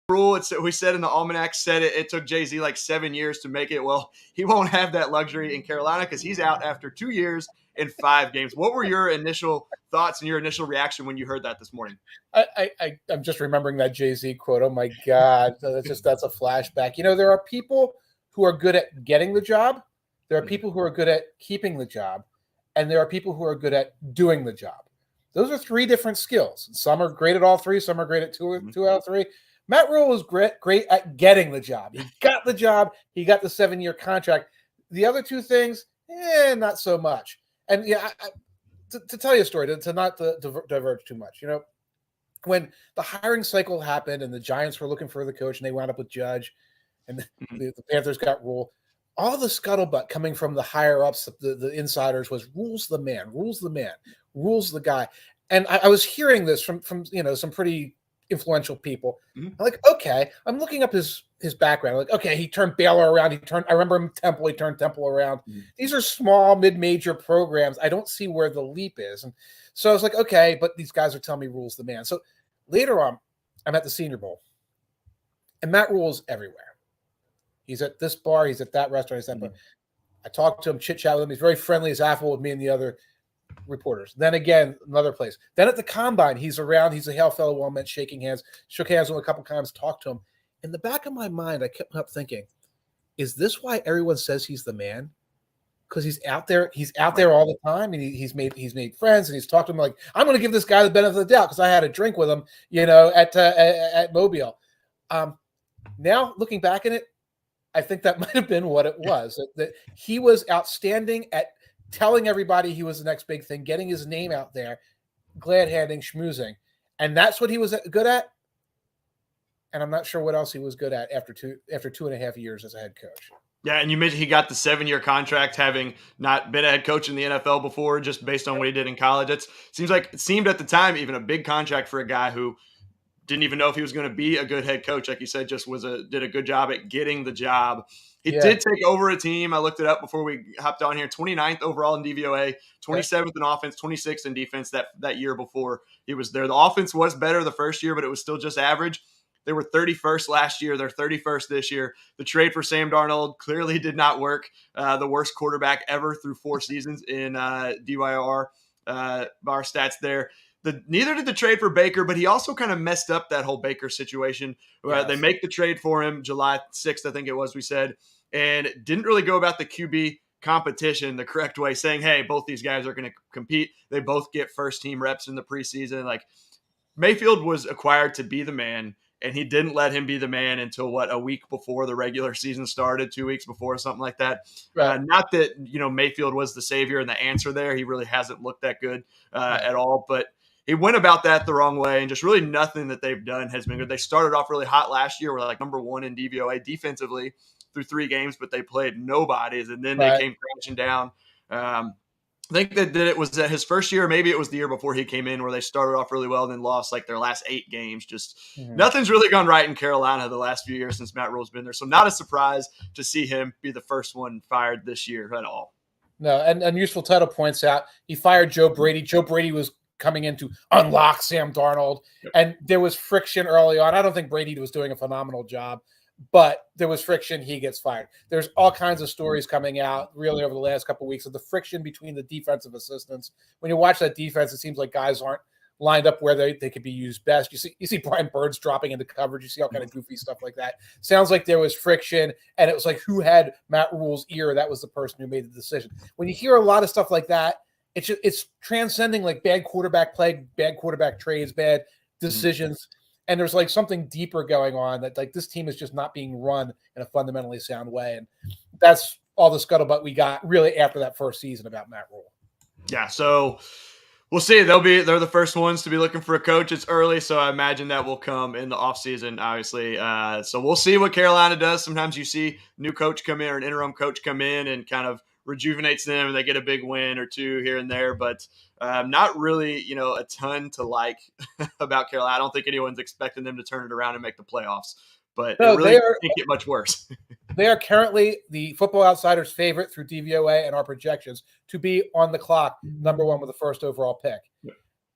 Rhule, we said in the ALMANAC, it took Jay-Z like 7 years to make it. Well, he won't have that luxury in Carolina because he's out after 2 years and 5 games. What were your initial thoughts and your initial reaction when you heard that this morning? I'm just remembering that Jay-Z quote. Oh my God. That's a flashback. There are people who are good at getting the job. There are people who are good at keeping the job. And there are people who are good at doing the job. Those are 3 different skills. Some are great at all 3. Some are great at two out of 3. Matt Rhule was great at getting the job. He got the job. He got the 7-year contract. The other 2 things, not so much. And to tell you a story, to not diverge too much, when the hiring cycle happened and the Giants were looking for the coach and they wound up with Judge and the Panthers got Rhule, all the scuttlebutt coming from the higher ups, the insiders, was Rhule's the man, Rhule's the man, Rhule's the guy. And I was hearing this from some pretty influential people. I'm like, okay, I'm looking up his background. Like, okay, he turned Baylor around. I remember him Temple. He turned Temple around. These are small, mid-major programs. I don't see where the leap is. And so I was like, okay, but these guys are telling me Rhule's the man. So later on, I'm at the Senior Bowl, and Matt Rhule's everywhere. He's at this bar. He's at that restaurant. He's at that bar. I talked to him, chit-chat with him. He's very friendly. He's affable with me and the other reporters. Then again, another place. Then at the Combine, he's around. He's a hail fellow, well met, shaking hands, shook hands with him a couple times, talked to him. In the back of my mind, I kept up thinking, is this why everyone says he's the man? Because he's out there. He's out there all the time, and he's made friends, and he's talked to him like, I'm going to give this guy the benefit of the doubt because I had a drink with him, at Mobile. Now looking back at it, I think that might have been what it was. That he was outstanding at telling everybody he was the next big thing, getting his name out there, glad-handing, schmoozing. And that's what he was good at. And I'm not sure what else he was good at after 2.5 years as a head coach. Yeah, and you mentioned he got the 7-year contract, having not been a head coach in the NFL before, just based on what he did in college. It seemed at the time even a big contract for a guy who didn't even know if he was going to be a good head coach. Like you said, just did a good job at getting the job. He did take over a team. I looked it up before we hopped on here. 29th overall in DVOA, 27th in offense, 26th in defense that year before he was there. The offense was better the first year, but it was still just average. They were 31st last year. They're 31st this year. The trade for Sam Darnold clearly did not work. The worst quarterback ever through 4 seasons in DYR bar stats there. Neither did the trade for Baker, but he also kind of messed up that whole Baker situation. Yes. They make the trade for him July 6th, I think it was, we said, and didn't really go about the QB competition the correct way, saying, hey, both these guys are going to compete. They both get first-team reps in the preseason. Like, Mayfield was acquired to be the man, and he didn't let him be the man until, a week before the regular season started, 2 weeks before, something like that. Right. Not that, Mayfield was the savior and the answer there. He really hasn't looked that good at all, but he went about that the wrong way, and just really nothing that they've done has been good. They started off really hot last year. We're like number 1 in DVOA defensively through 3 games, but they played nobodies, and then they came crashing down. I think that it was his first year, maybe it was the year before he came in, where they started off really well and then lost like their last 8 games. Just nothing's really gone right in Carolina the last few years since Matt Rhule's been there. So not a surprise to see him be the first one fired this year at all. No, and Useful Title points out he fired Joe Brady. Joe Brady was coming in to unlock Sam Darnold, and there was friction early on. I don't think Brady was doing a phenomenal job, but there was friction. He gets fired. There's all kinds of stories coming out really over the last couple of weeks of the friction between the defensive assistants. When you watch that defense, it seems like guys aren't lined up where they could be used best. You see Brian Burns dropping into coverage. You see all kind of goofy stuff like that. Sounds like there was friction, and it was like who had Matt Rhule's ear? That was the person who made the decision. When you hear a lot of stuff like that, it's transcending like bad quarterback play, bad quarterback trades, bad decisions. And there's like something deeper going on that like this team is just not being run in a fundamentally sound way. And that's all the scuttlebutt we got really after that first season about Matt Rhule. Yeah. So we'll see. They're the first ones to be looking for a coach. It's early, so I imagine that will come in the offseason, obviously. So we'll see what Carolina does. Sometimes you see new coach come in or an interim coach come in and kind of rejuvenates them and they get a big win or 2 here and there, but not really, a ton to like about Carolina. I don't think anyone's expecting them to turn it around and make the playoffs, but it really can't get much worse. They are currently the Football Outsiders' favorite through DVOA and our projections to be on the clock, number 1 with the first overall pick.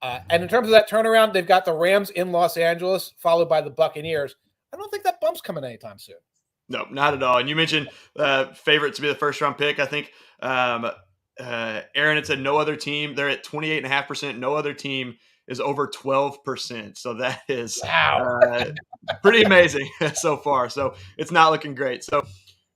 And in terms of that turnaround, they've got the Rams in Los Angeles, followed by the Buccaneers. I don't think that bump's coming anytime soon. No, not at all. And you mentioned favorite to be the first round pick. I think Aaron had said no other team. They're at 28.5%. No other team is over 12%. So that is pretty amazing so far. So it's not looking great. So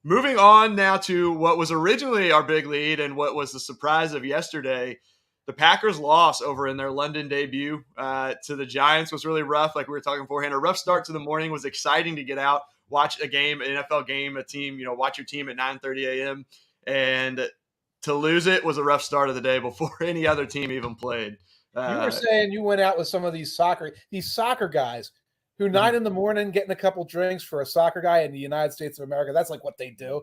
moving on now to what was originally our big lead and what was the surprise of yesterday. The Packers' loss over in their London debut to the Giants was really rough. Like we were talking beforehand, a rough start to the morning. Was exciting to get out, watch a game, an NFL game, a team, watch your team at 9:30 a.m. And to lose it was a rough start of the day before any other team even played. You were saying you went out with some of these soccer guys who 9 a.m. getting a couple drinks for a soccer guy in the United States of America. That's like what they do.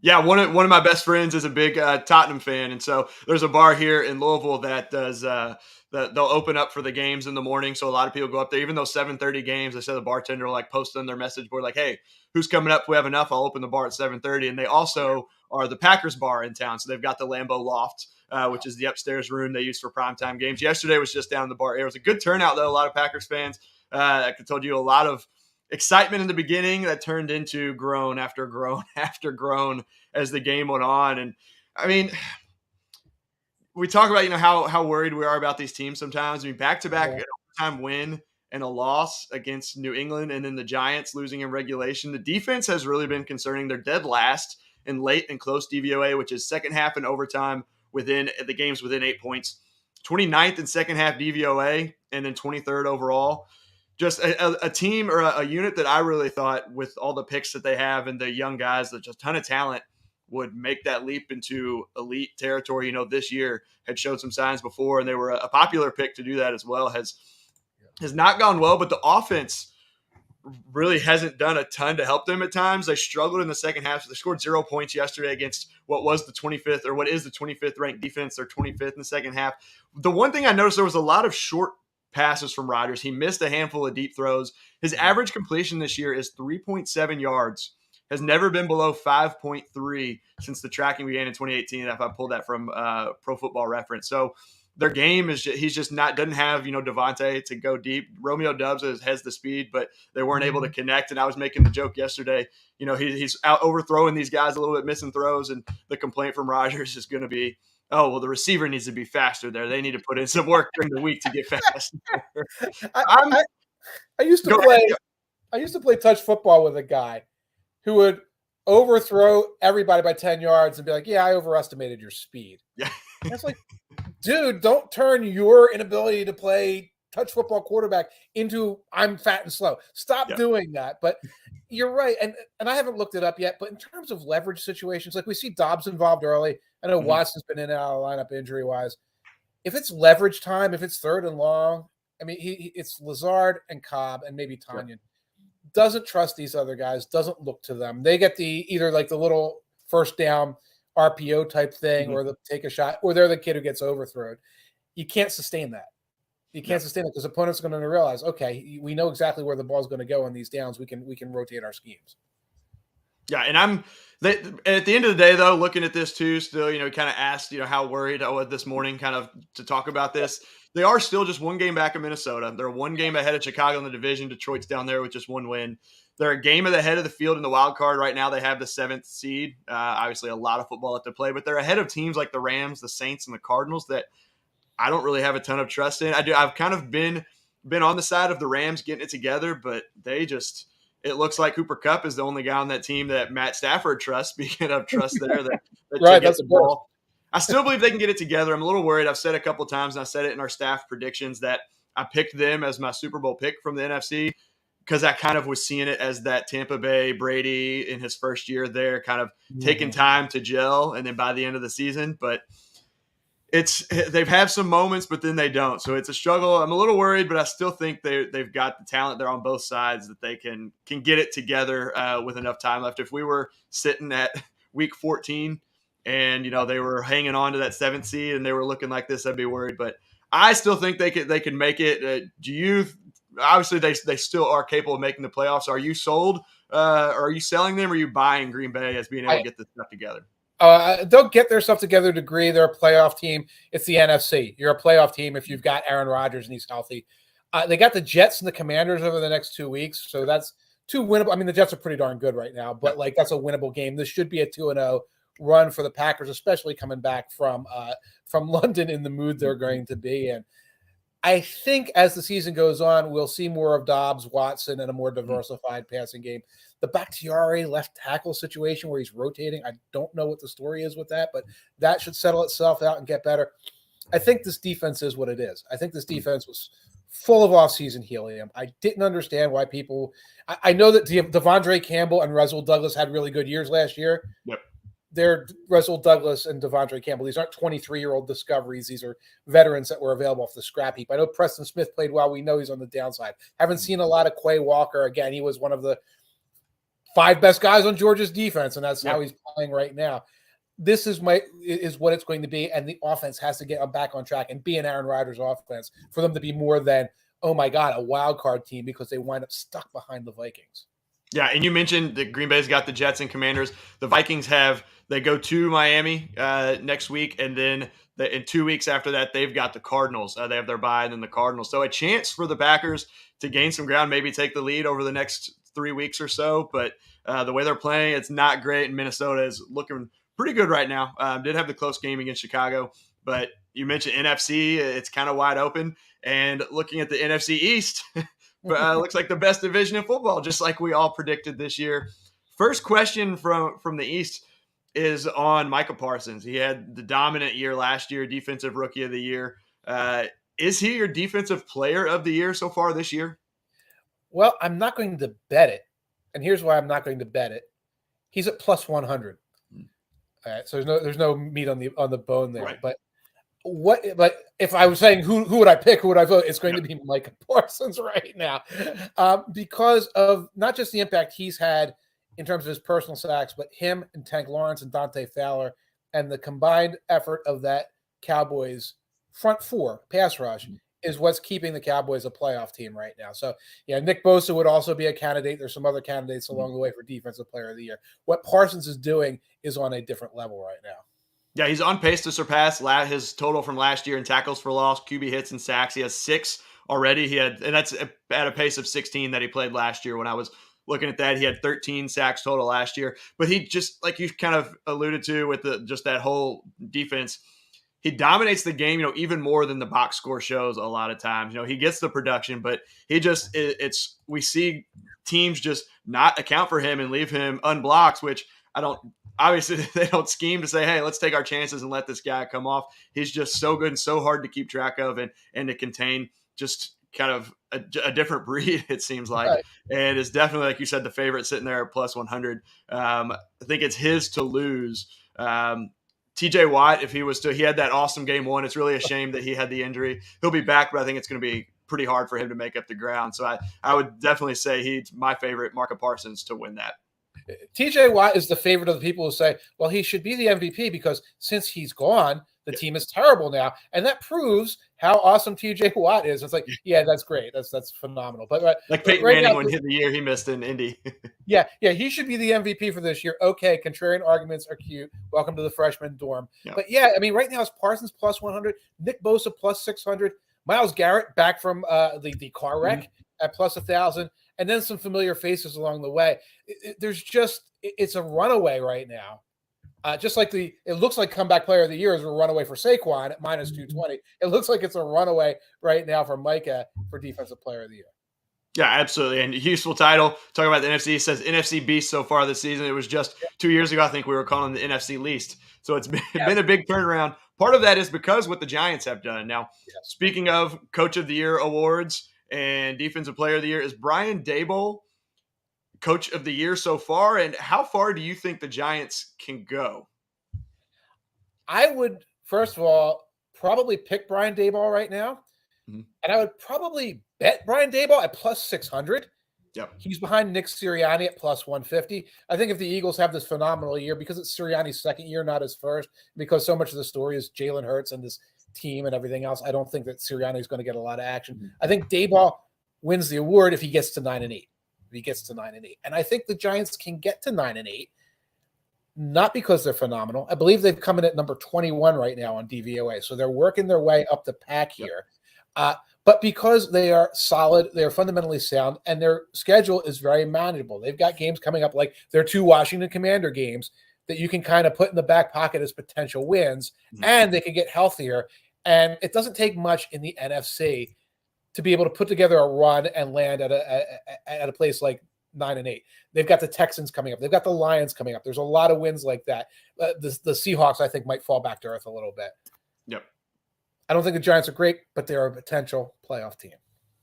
Yeah, one of my best friends is a big Tottenham fan, and so there's a bar here in Louisville that does that they'll open up for the games in the morning. So a lot of people go up there, even though 7:30 games. They said the bartender will like post on their message board like, "Hey, who's coming up? If we have enough, I'll open the bar at 7:30." And they also are the Packers bar in town, so they've got the Lambeau Loft, which is the upstairs room they use for primetime games. Yesterday was just down in the bar. It was a good turnout though. A lot of Packers fans. I told you a lot of excitement in the beginning that turned into groan after groan after groan as the game went on. And I mean, we talk about, how worried we are about these teams sometimes. I mean, back-to-back overtime win and a loss against New England and then the Giants losing in regulation. The defense has really been concerning. They're dead last in late and close DVOA, which is second half and overtime within the games within 8 points. 29th in second half DVOA and then 23rd overall. Just a team or a unit that I really thought with all the picks that they have and the young guys, there's a ton of talent, would make that leap into elite territory. This year had showed some signs before, and they were a popular pick to do that as well. Has not gone well, but the offense really hasn't done a ton to help them at times. They struggled in the second half. So they scored 0 points yesterday against what was the 25th or what is the 25th ranked defense. They're 25th in the second half. The one thing I noticed, there was a lot of short passes from Rodgers. He missed a handful of deep throws. His average completion this year is 3.7 yards. Has never been below 5.3 since the tracking began in 2018. If I pulled that from Pro Football Reference. So their game is he's just not, doesn't have, Devontae to go deep. Romeo Doubs has the speed, but they weren't able to connect. And I was making the joke yesterday, he's out overthrowing these guys a little bit, missing throws. And the complaint from Rodgers is going to be, oh, well, the receiver needs to be faster there. They need to put in some work during the week to get faster. I used to play touch football with a guy who would overthrow everybody by 10 yards and be like, yeah, I overestimated your speed. Yeah. That's like, dude, don't turn your inability to play touch football quarterback into I'm fat and slow. Stop doing that. But you're right. And I haven't looked it up yet, but in terms of leverage situations, like we see Dobbs involved early. I know Watson's been in and out of the lineup injury-wise. If it's leverage time, if it's third and long, I mean, it's Lazard and Cobb and maybe Tanier. Yeah. Doesn't trust these other guys, doesn't look to them. They get either like the little first down RPO type thing or they'll take a shot, or they're the kid who gets overthrown. You can't sustain that. You can't sustain it because opponents are going to realize, okay, we know exactly where the ball's going to go on these downs. We can rotate our schemes. Yeah, and at the end of the day, though, looking at this too, still, kind of asked, how worried I was this morning kind of to talk about this. They are still just one game back of Minnesota. They're one game ahead of Chicago in the division. Detroit's down there with just one win. They're a game ahead of the field in the wild card. Right now, they have the 7th seed. Obviously, a lot of football left to play, but they're ahead of teams like the Rams, the Saints, and the Cardinals that I don't really have a ton of trust in. I've kind of been on the side of the Rams getting it together, but it looks like Cooper Kupp is the only guy on that team that Matt Stafford trusts. Speaking of trust there, that right, that's the ball. I still believe they can get it together. I'm a little worried. I've said a couple times, and I said it in our staff predictions, that I picked them as my Super Bowl pick from the NFC because I kind of was seeing it as that Tampa Bay Brady in his first year there, kind of taking time to gel, and then by the end of the season. But they've had some moments, but then they don't. So it's a struggle. I'm a little worried, but I still think they've got the talent there on both sides that they can get it together with enough time left. If we were sitting at week 14 and they were hanging on to that 7th seed and they were looking like this, I'd be worried. But I still think they can make it. Obviously they still are capable of making the playoffs. Are you sold? Or are you selling them? Or are you buying Green Bay as being able to get this stuff together? They'll get their stuff together to degree. They're a playoff team. It's the NFC. You're a playoff team if you've got Aaron Rodgers and he's healthy. They got the Jets and the Commanders over the next 2 weeks, so that's two winnable. I mean, the Jets are pretty darn good right now, but like that's a winnable game. This should be a 2-0 run for the Packers, especially coming back from London in the mood they're going to be in. I think as the season goes on, we'll see more of Dobbs, Watson, and a more diversified passing game. The Bakhtiari left tackle situation where he's rotating, I don't know what the story is with that, but that should settle itself out and get better. I think this defense is what it is. I think this defense was full of offseason helium. I didn't understand why people – I know that Devondre Campbell and Rasul Douglas had really good years last year. Yep. They're Rasul Douglas and Devondre Campbell. These aren't 23-year-old discoveries. These are veterans that were available off the scrap heap. I know Preston Smith played well. We know he's on the downside. Haven't seen a lot of Quay Walker. Again, he was one of the 5 best guys on Georgia's defense, and that's how he's playing right now. This is what it's going to be, and the offense has to get back on track and be an Aaron Rodgers offense for them to be more than, oh my God, a wild card team, because they wind up stuck behind the Vikings. Yeah, and you mentioned that Green Bay's got the Jets and Commanders. The Vikings they go to Miami next week, and then in 2 weeks after that, they've got the Cardinals. They have their bye, and then the Cardinals. So a chance for the Packers to gain some ground, maybe take the lead over the next 3 weeks or so. But the way they're playing, it's not great, and Minnesota is looking pretty good right now. Did have the close game against Chicago, but you mentioned NFC. It's kind of wide open. And looking at the NFC East, looks like the best division in football, just like we all predicted this year. First question from the East is on Micah Parsons. He had the dominant year last year, Defensive Rookie of the Year. Is he your Defensive Player of the Year so far this year? Well, I'm not going to bet it. And here's why I'm not going to bet it. He's at plus 100. All right, so there's no meat on the bone there. Right. But if I was saying who would I pick, who would I vote? It's going to be Micah Parsons right now, because of not just the impact he's had in terms of his personal sacks, but him and Tank Lawrence and Dante Fowler and the combined effort of that Cowboys front four pass rush is what's keeping the Cowboys a playoff team right now. So, yeah, Nick Bosa would also be a candidate. There's some other candidates along the way for Defensive Player of the Year. What Parsons is doing is on a different level right now. Yeah, he's on pace to surpass his total from last year in tackles for loss, QB hits, and sacks. He has 6 already. And that's at a pace of 16 that he played last year. When I was looking at that, he had 13 sacks total last year. But he just, like you kind of alluded to with just that whole defense, he dominates the game, even more than the box score shows a lot of times. He gets the production, but he just, we see teams just not account for him and leave him unblocked, which obviously they don't scheme to say, hey, let's take our chances and let this guy come off. He's just so good and so hard to keep track of and to contain, just kind of a different breed, it seems like. Right. And it's definitely, like you said, the favorite sitting there at plus 100. I think it's his to lose. TJ Watt, if he had that awesome game 1, it's really a shame that he had the injury. He'll be back, but I think it's going to be pretty hard for him to make up the ground. So I would definitely say he's my favorite, Micah Parsons, to win that. TJ Watt is the favorite of the people who say, well, he should be the MVP because since he's gone, the team is terrible now. And that proves how awesome TJ Watt is. It's like, yeah, that's great. That's phenomenal. But like Peyton Manning when the year he missed in Indy. yeah, he should be the MVP for this year. Okay, contrarian arguments are cute. Welcome to the freshman dorm. Yeah. But yeah, I mean, right now it's Parsons plus 100, Nick Bosa plus 600, Myles Garrett back from the car wreck at plus 1,000. And then some familiar faces along the way. It's a runaway right now. Just like it looks like comeback player of the year is a runaway for Saquon at minus 220. It looks like it's a runaway right now for Micah for defensive player of the year. Yeah, absolutely. And useful title, talking about the NFC, says NFC Beast so far this season. It was just 2 years ago, I think we were calling the NFC Least. So it's been a big turnaround. Part of that is because what the Giants have done. Now, speaking of Coach of the Year awards, and Defensive Player of the Year, is Brian Daboll Coach of the Year so far? And how far do you think the Giants can go? I would, first of all, probably pick Brian Daboll right now. Mm-hmm. And I would probably bet Brian Daboll at plus 600. Yep. He's behind Nick Sirianni at plus 150. I think if the Eagles have this phenomenal year, because it's Sirianni's second year, not his first, because so much of the story is Jalen Hurts and this team and everything else, I don't think that Sirianni is going to get a lot of action. Mm-hmm. I think Daboll wins the award if he gets to 9-8. If he gets to 9-8. And I think the Giants can get to 9-8, not because they're phenomenal. I believe they've come in at number 21 right now on DVOA. So they're working their way up the pack here. But because they are solid, they're fundamentally sound, and their schedule is very manageable. They've got games coming up like their 2 Washington Commander games that you can kind of put in the back pocket as potential wins, and they can get healthier. And it doesn't take much in the NFC to be able to put together a run and land at a place like 9-8. They've got the Texans coming up. They've got the Lions coming up. There's a lot of wins like that. The Seahawks, I think, might fall back to earth a little bit. Yep. I don't think the Giants are great, but they're a potential playoff team.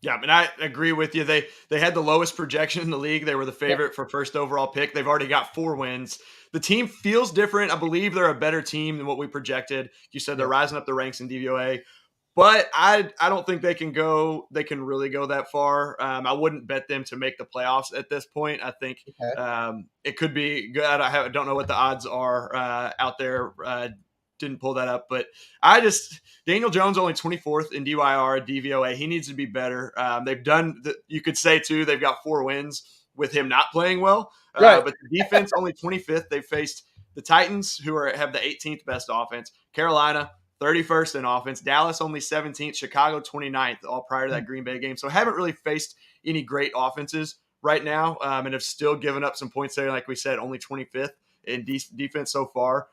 Yeah, and I agree with you. They had the lowest projection in the league. They were the favorite for first overall pick. They've already got 4 wins. The team feels different. I believe they're a better team than what we projected. You said they're rising up the ranks in DVOA. But I don't think they can really go that far. I wouldn't bet them to make the playoffs at this point. I think it could be good. I don't know what the odds are out there. Didn't pull that up, but Daniel Jones only 24th in DYR, DVOA. He needs to be better. They've done, you could say too, they've got 4 wins with him not playing well. But the defense only 25th. They faced the Titans, who have the 18th best offense. Carolina, 31st in offense. Dallas only 17th. Chicago 29th, all prior to that Green Bay game. So haven't really faced any great offenses right now, and have still given up some points there. Like we said, only 25th in defense so far.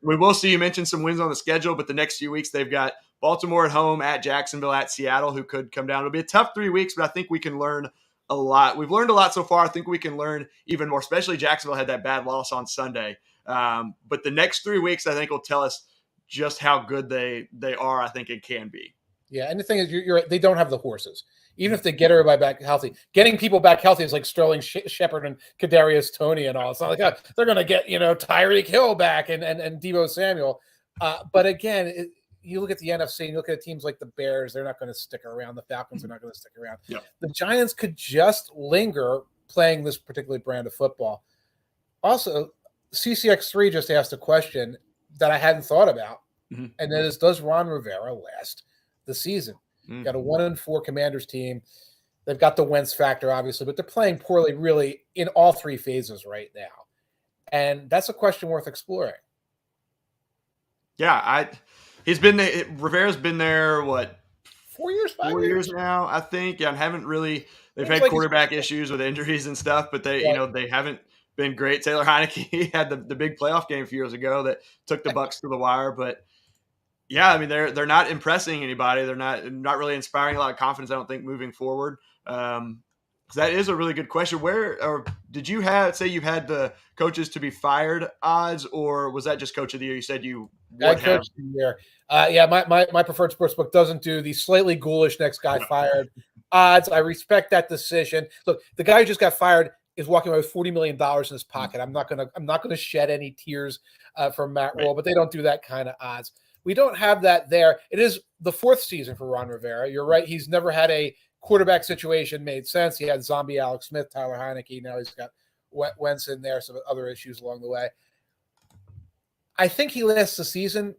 We will see, you mentioned some wins on the schedule, but the next few weeks they've got Baltimore at home, at Jacksonville, at Seattle, who could come down. It'll be a tough 3 weeks, but I think we can learn a lot. We've learned a lot so far. I think we can learn even more, especially Jacksonville had that bad loss on Sunday. But the next 3 weeks, I think, will tell us just how good they are. I think it can be. Yeah, and the thing is, you're right. They don't have the horses. Even if they get everybody back healthy, getting people back healthy is like Sterling Shepard and Kadarius Toney and all. It's not like they're going to get Tyreek Hill back and Deebo Samuel. But again, you look at the NFC and you look at teams like the Bears, they're not going to stick around. The Falcons are not going to stick around. Yeah. The Giants could just linger playing this particular brand of football. Also, CCX3 just asked a question that I hadn't thought about, and that is, does Ron Rivera last the season? Got a 1-4 Commanders team. They've got the Wentz factor, obviously, but they're playing poorly really in all 3 phases right now. And that's a question worth exploring. Yeah, Rivera's been there, what, 4 years, 4 years now, I think. Yeah, and haven't really, they've had like quarterback issues with injuries and stuff, but they haven't been great. Taylor Heineke had the big playoff game a few years ago that took the Bucs to the wire, but yeah, I mean, they're not impressing anybody. They're not really inspiring a lot of confidence, I don't think, moving forward. That is a really good question. Did you say you had the coaches to be fired odds, or was that just coach of the year? You said you would have. Coach of the year. My preferred sportsbook doesn't do the slightly ghoulish next guy fired odds. I respect that decision. Look, the guy who just got fired is walking away with $40 million in his pocket. I'm not gonna shed any tears for Matt Rhule, but they don't do that kind of odds. We don't have that there. It is the 4th season for Ron Rivera. You're right. He's never had a quarterback situation made sense. He had zombie Alex Smith, Tyler Heineke. Now he's got Wentz in there, some other issues along the way. I think he lasts the season,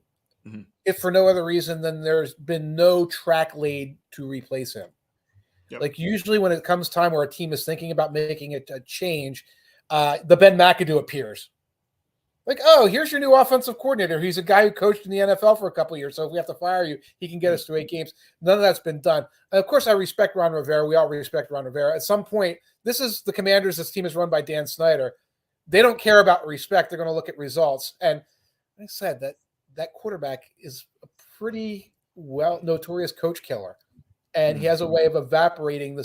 if for no other reason than there's been no track laid to replace him. Yep. Like usually when it comes time where a team is thinking about making a change, the Ben McAdoo appears. Like, oh, here's your new offensive coordinator. He's a guy who coached in the NFL for a couple of years. So if we have to fire you, he can get us to 8 games. None of that's been done. And of course, I respect Ron Rivera. We all respect Ron Rivera. At some point, this is the Commanders. This team is run by Dan Snyder. They don't care about respect. They're going to look at results. And like I said, that quarterback is a pretty notorious coach killer. And he has a way of evaporating the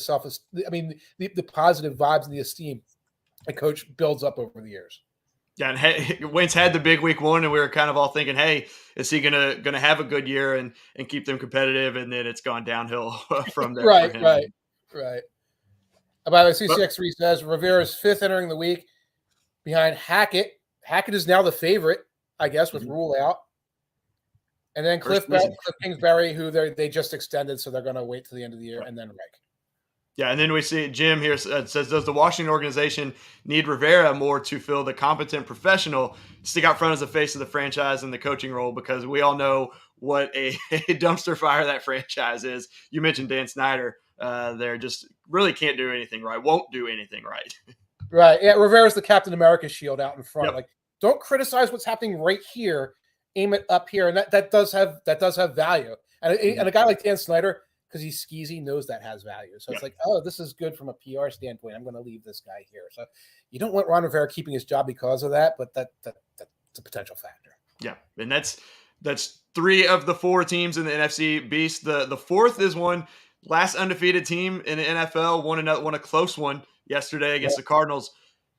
positive vibes and the esteem a coach builds up over the years. Yeah, and Wentz had the big week 1, and we were kind of all thinking, hey, is he gonna have a good year and keep them competitive? And then it's gone downhill from there. Right. By the way, CCX3 says Rivera's 5th entering the week behind Hackett. Hackett is now the favorite, I guess, with Rhule out. And then Cliff Kingsbury, who they just extended, so they're going to wait till the end of the year, and then Rick. Yeah, and then we see Jim here says, does the Washington organization need Rivera more to fill the competent professional, stick out front as the face of the franchise in the coaching role? Because we all know what a dumpster fire that franchise is. You mentioned Dan Snyder there, just really can't do anything right, won't do anything right. Right, yeah, Rivera's the Captain America shield out in front. Yep. Like, don't criticize what's happening right here, aim it up here, and that does have value. And a guy like Dan Snyder because he's skeezy, knows that has value. So it's Yeah. like, oh, this is good from a PR standpoint. I'm going to leave this guy here. So you don't want Ron Rivera keeping his job because of that, but that's a potential factor. Yeah, and that's 3 of the 4 teams in the NFC Beast. The fourth is one last undefeated team in the NFL won a close one yesterday against the Cardinals.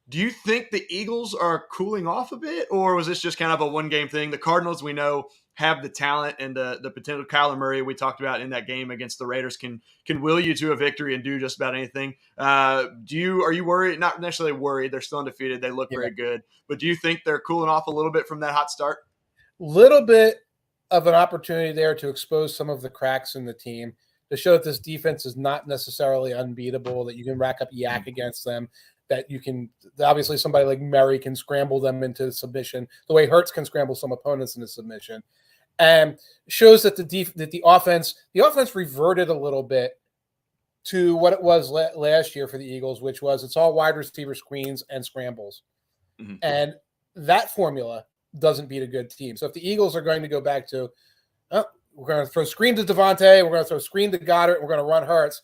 Do you think the Eagles are cooling off a bit, or was this just kind of a one-game thing? The Cardinals, we know, have the talent and the potential. Kyler Murray, we talked about in that game against the Raiders, can will you to a victory and do just about anything. Are you worried? Not necessarily worried. They're still undefeated. They look very good. But do you think they're cooling off a little bit from that hot start? Little bit of an opportunity there to expose some of the cracks in the team, to show that this defense is not necessarily unbeatable, that you can rack up yak against them, that you can obviously somebody like Murray can scramble them into submission the way Hurts can scramble some opponents into submission, and shows that the offense reverted a little bit to what it was last year for the Eagles, which was it's all wide receiver screens and scrambles. Mm-hmm. And that formula doesn't beat a good team. So if the Eagles are going to go back to, we're going to throw screen to Devontae, we're going to throw screen to Goddard, we're going to run Hurts,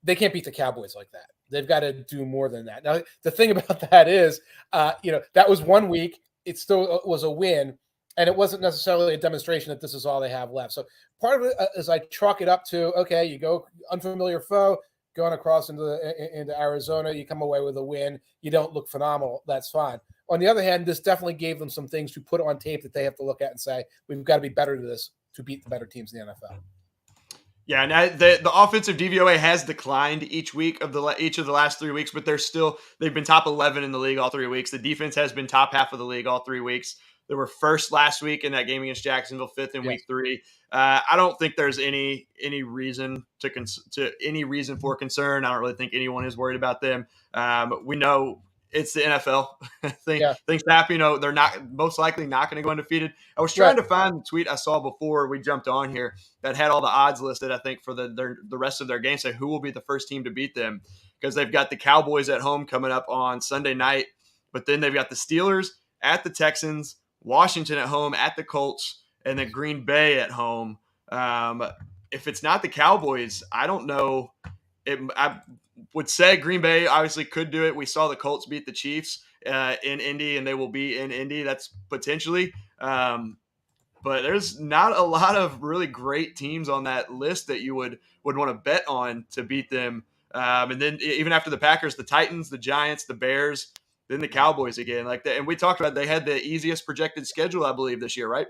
they can't beat the Cowboys like that. They've got to do more than that. Now, the thing about that is, that was 1 week. It still was a win, and it wasn't necessarily a demonstration that this is all they have left. So part of it is I chalk it up to, okay, you go unfamiliar foe, going across into Arizona, you come away with a win. You don't look phenomenal. That's fine. On the other hand, this definitely gave them some things to put on tape that they have to look at and say, we've got to be better to this to beat the better teams in the NFL. Yeah, and the offensive DVOA has declined each week of each of the last 3 weeks, but they've been top 11 in the league all 3 weeks. The defense has been top half of the league all 3 weeks. They were first last week in that game against Jacksonville, fifth in week 3. I don't think there's any reason for concern. I don't really think anyone is worried about them. We know it's the NFL. Things happen. They're not most likely not going to go undefeated. I was trying to find the tweet I saw before we jumped on here that had all the odds listed, I think, for the rest of their games, say who will be the first team to beat them, because they've got the Cowboys at home coming up on Sunday night, but then they've got the Steelers at the Texans, Washington at home at the Colts, and then Green Bay at home. If it's not the Cowboys, I don't know. I would say Green Bay obviously could do it. We saw the Colts beat the Chiefs in Indy, and they will be in Indy. That's potentially. But there's not a lot of really great teams on that list that you would want to bet on to beat them. And then even after the Packers, the Titans, the Giants, the Bears, then the Cowboys again. Like that. And we talked about they had the easiest projected schedule, I believe, this year, right?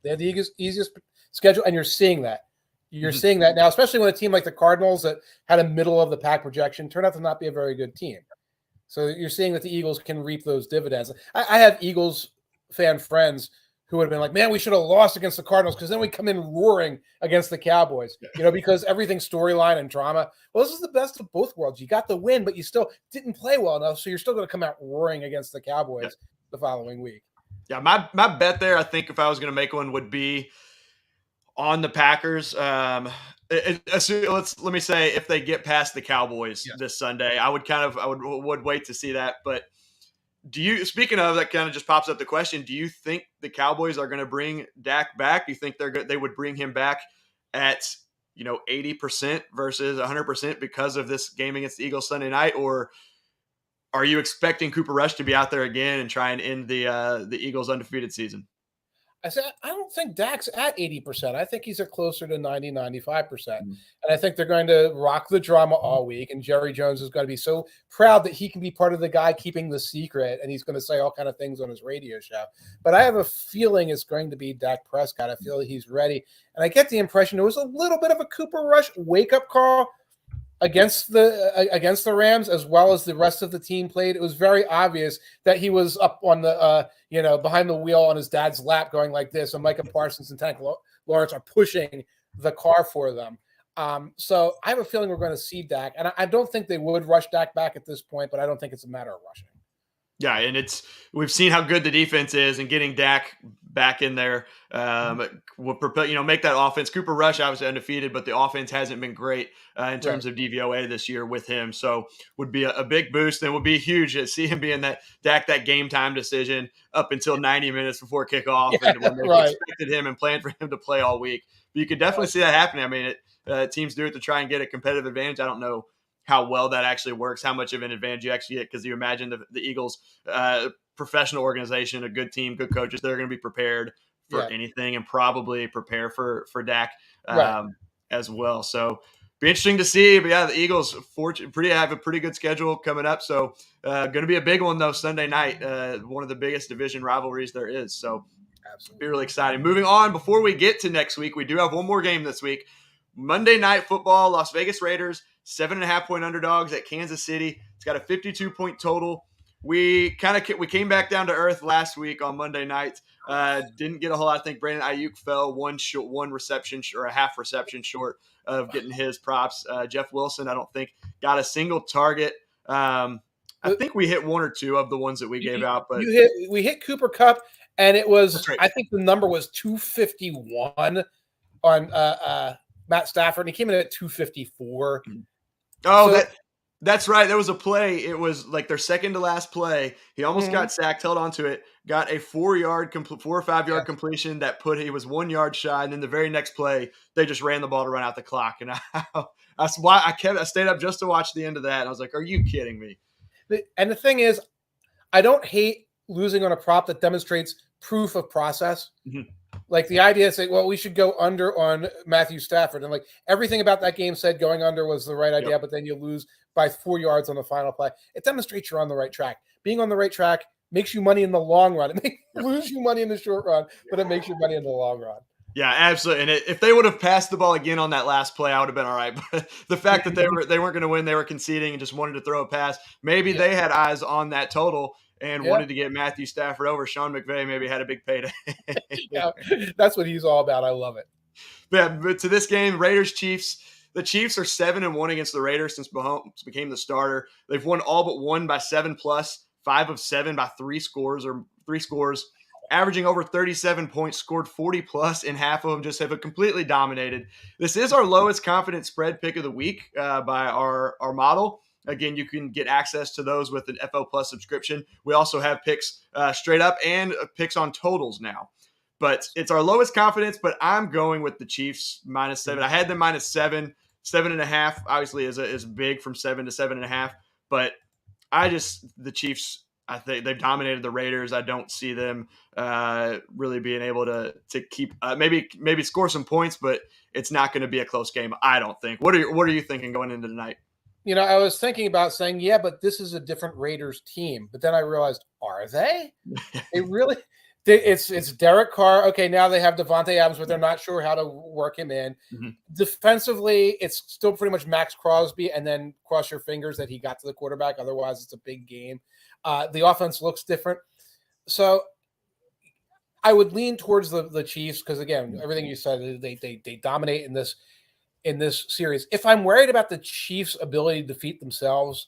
They had the easiest schedule, and you're seeing that. You're seeing that now, especially when a team like the Cardinals that had a middle of the pack projection turned out to not be a very good team. So you're seeing that the Eagles can reap those dividends. I have Eagles fan friends who would have been like, man, we should have lost against the Cardinals because then we come in roaring against the Cowboys, because everything's storyline and drama. Well, this is the best of both worlds. You got the win, but you still didn't play well enough, so you're still going to come out roaring against the Cowboys the following week. Yeah, my bet there, I think if I was going to make one, would be on the Packers. Let me say if they get past the Cowboys this Sunday, I would wait to see that. But speaking of that, kind of just pops up the question: do you think the Cowboys are going to bring Dak back? Do you think they would bring him back at 80% versus 100% because of this game against the Eagles Sunday night, or are you expecting Cooper Rush to be out there again and try and end the Eagles' undefeated season? I said, I don't think Dak's at 80%. I think he's at closer to 90, 95%. And I think they're going to rock the drama all week. And Jerry Jones is going to be so proud that he can be part of the guy keeping the secret. And he's going to say all kind of things on his radio show. But I have a feeling it's going to be Dak Prescott. I feel he's ready. And I get the impression it was a little bit of a Cooper Rush wake-up call against the Rams, as well as the rest of the team played. It was very obvious that he was up on the behind the wheel on his dad's lap going like this, and Micah Parsons and Tank Lawrence are pushing the car for them. So I have a feeling we're going to see Dak, and I don't think they would rush Dak back at this point, but I don't think it's a matter of rushing. Yeah, and we've seen how good the defense is, and getting Dak back in there would make that offense. Cooper Rush obviously undefeated, but the offense hasn't been great in terms of DVOA this year with him. So would be a big boost, and would be huge to see him being that game time decision up until 90 minutes before kickoff, and when they expected him and planned for him to play all week. But you could definitely see that happening. I mean, teams do it to try and get a competitive advantage. I don't know how well that actually works, how much of an advantage you actually get, because you imagine the Eagles, professional organization, a good team, good coaches, they're going to be prepared for anything and probably prepare for Dak as well. So be interesting to see. But yeah, the Eagles have a pretty good schedule coming up. So going to be a big one though Sunday night, one of the biggest division rivalries there is. So absolutely be really exciting. Moving on, before we get to next week, we do have one more game this week. Monday Night Football, Las Vegas Raiders, 7.5-point underdogs at Kansas City. It's got a 52-point total. We came back down to earth last week on Monday night. Didn't get a whole lot. I think Brandon Ayuk fell one reception or a half reception short of getting his props. Jeff Wilson, I don't think, got a single target. I think we hit one or two of the ones that we gave out, but we hit Cooper Kupp, and it was I think the number was 251 on Matt Stafford, and he came in at 254. Oh, so, that's right. There was a play. It was like their second to last play. He almost got sacked, held onto it, got a 4 or 5 yard completion that he was 1 yard shy. And then the very next play, they just ran the ball to run out the clock. And I stayed up just to watch the end of that. And I was like, are you kidding me? And the thing is, I don't hate losing on a prop that demonstrates proof of process. Mm-hmm. Like the idea is say, well, we should go under on Matthew Stafford. And like everything about that game said going under was the right idea, but then you lose by 4 yards on the final play. It demonstrates you're on the right track. Being on the right track makes you money in the long run. It makes lose you money in the short run, but it makes you money in the long run. Yeah, absolutely. And if they would have passed the ball again on that last play, I would have been all right. But the fact that they weren't going to win, they were conceding and just wanted to throw a pass. Maybe they had eyes on that total and wanted to get Matthew Stafford over. Sean McVay maybe had a big payday. That's what he's all about. I love it. But to this game, Raiders-Chiefs. The Chiefs are 7-1 against the Raiders since Mahomes became the starter. They've won all but one by 7+, 5 of 7 by three scores, averaging over 37 points, scored 40+, and half of them just have completely dominated. This is our lowest confidence spread pick of the week by our model. Again, you can get access to those with an FL Plus subscription. We also have picks straight up and picks on totals now. But it's our lowest confidence, but I'm going with the Chiefs -7. I had them -7. 7.5 obviously is big from 7 to 7.5. But the Chiefs, I think they've dominated the Raiders. I don't see them really being able to keep maybe score some points, but it's not going to be a close game, I don't think. What are you thinking going into tonight? You know, I was thinking about saying, yeah, but this is a different Raiders team. But then I realized, are they? It's Derek Carr. Okay, now they have Devontae Adams, but they're not sure how to work him in. Mm-hmm. Defensively, it's still pretty much Max Crosby, and then cross your fingers that he got to the quarterback. Otherwise, it's a big game. The offense looks different. So I would lean towards the Chiefs because, again, everything you said, they dominate in this series. If I'm worried about the Chiefs' ability to defeat themselves,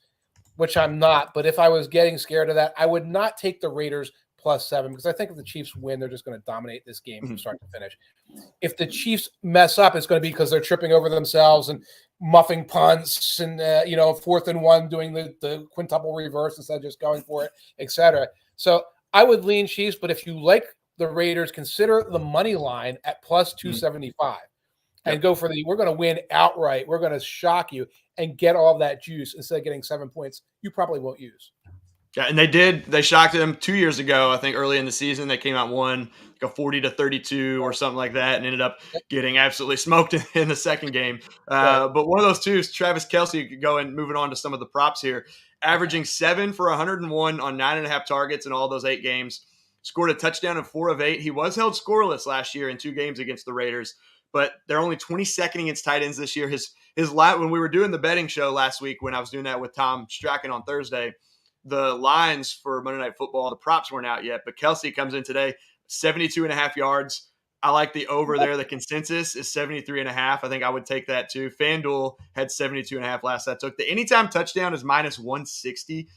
which I'm not, but if I was getting scared of that, I would not take the Raiders +7 because I think if the Chiefs win, they're just going to dominate this game from start to finish. If the Chiefs mess up, it's going to be because they're tripping over themselves and muffing punts and 4th and 1 doing the quintuple reverse instead of just going for it, etc. So I would lean Chiefs, but if you like the Raiders, consider the money line at +275 and go for we're going to win outright. We're going to shock you and get all that juice instead of getting 7 points you probably won't use. Yeah, and they shocked them 2 years ago. I think early in the season they came out won like a 40-32 or something like that, and ended up getting absolutely smoked in the second game. But one of those two is Travis Kelce moving on to some of the props here, averaging 7 for 101 on 9.5 targets in all those 8 games. Scored a touchdown in 4 of 8. He was held scoreless last year in 2 games against the Raiders, but they're only 22nd against tight ends this year. His line, when we were doing the betting show last week, when I was doing that with Tom Strachan on Thursday, the lines for Monday Night Football, the props weren't out yet, but Kelce comes in today, 72.5 yards. I like the over there. The consensus is 73.5. I think I would take that too. FanDuel had 72.5 last I took. The anytime touchdown is -160.